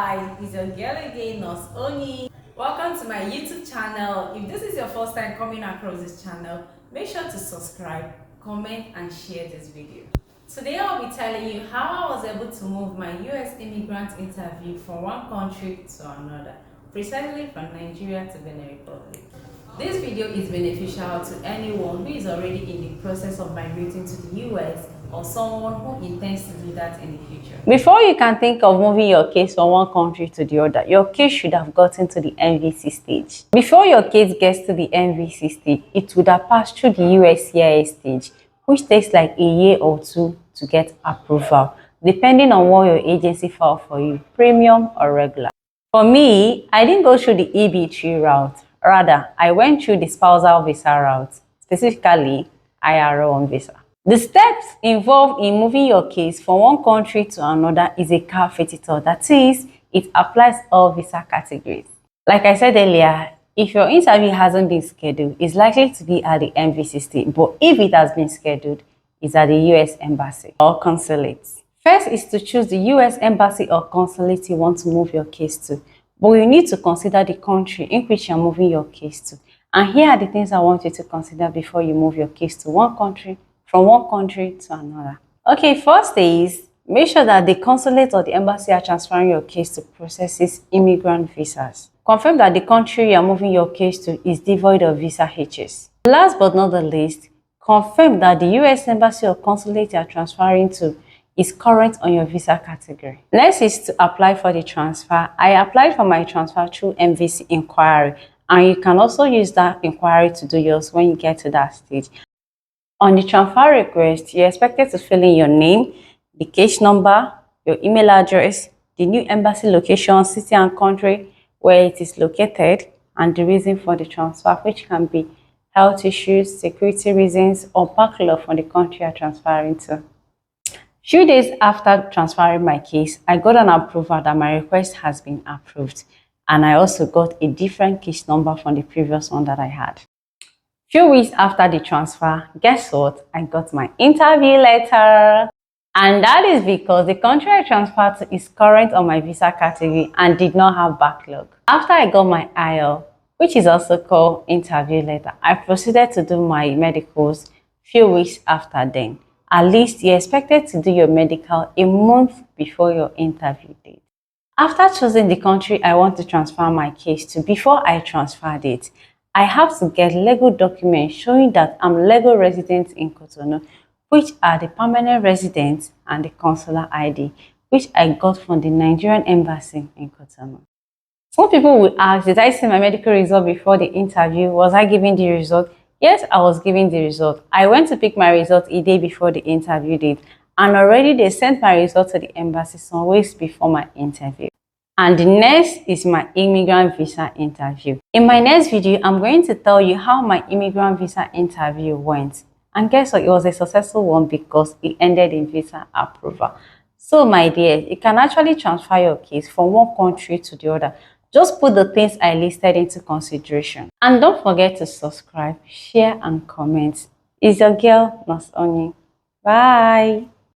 Hi, it's your girl again, Nurse Oni. Welcome to my YouTube channel. If this is your first time coming across this channel, make sure to subscribe, comment, and share this video. Today I'll be telling you how I was able to move my US immigrant interview from one country to another, precisely from Nigeria to Benin Republic. This video is beneficial to anyone who is already in the process of migrating to the US or someone who intends to do that in the future. Before you can think of moving your case from one country to the other, your case should have gotten to the MVC stage. Before your case gets to the MVC stage, it would have passed through the USCIS stage, which takes like a year or two to get approval, depending on what your agency filed for you, premium or regular. For me, I didn't go through the EB3 route. Rather, I went through the spousal visa route, specifically IR1 visa. The steps involved in moving your case from one country to another is a cafetitor. That is, it applies all visa categories. Like I said earlier, if your interview hasn't been scheduled, it's likely to be at the MVC state, but if it has been scheduled, it's at the US Embassy or Consulate. First is to choose the US Embassy or Consulate you want to move your case to, but you need to consider the country in which you're moving your case to. And here are the things I want you to consider before you move your case to from one country to another. Okay, first is make sure that the consulate or the embassy are transferring your case to processes immigrant visas. Confirm that the country you are moving your case to is devoid of visa hitches. Last but not the least, confirm that the US Embassy or consulate you are transferring to is current on your visa category. Next is to apply for the transfer. I applied for my transfer through MVC inquiry, and you can also use that inquiry to do yours when you get to that stage. On the transfer request, you're expected to fill in your name, the case number, your email address, the new embassy location, city and country where it is located, and the reason for the transfer, which can be health issues, security reasons, or backlog from the country you're transferring to. Few days after transferring my case, I got an approval that my request has been approved, and I also got a different case number from the previous one that I had. Few weeks after the transfer, guess what? I got my interview letter. And that is because the country I transferred to is current on my visa category and did not have backlog. After I got my IL, which is also called interview letter, I proceeded to do my medicals few weeks after then. At least you're expected to do your medical a month before your interview date. After choosing the country I want to transfer my case to, before I transferred it, I have to get legal documents showing that I'm legal resident in Cotonou, which are the permanent residence and the consular ID, which I got from the Nigerian Embassy in Cotonou. Some people will ask, did I see my medical result before the interview? Was I giving the result? Yes, I was giving the result. I went to pick my result a day before the interview date, and already they sent my result to the embassy some weeks before my interview. And the next is my immigrant visa interview. In my next video, I'm going to tell you how my immigrant visa interview went. And guess what? It was a successful one because it ended in visa approval. So my dear, you can actually transfer your case from one country to the other. Just put the things I listed into consideration. And don't forget to subscribe, share, and comment. It's your girl, Nurse Oni. Bye.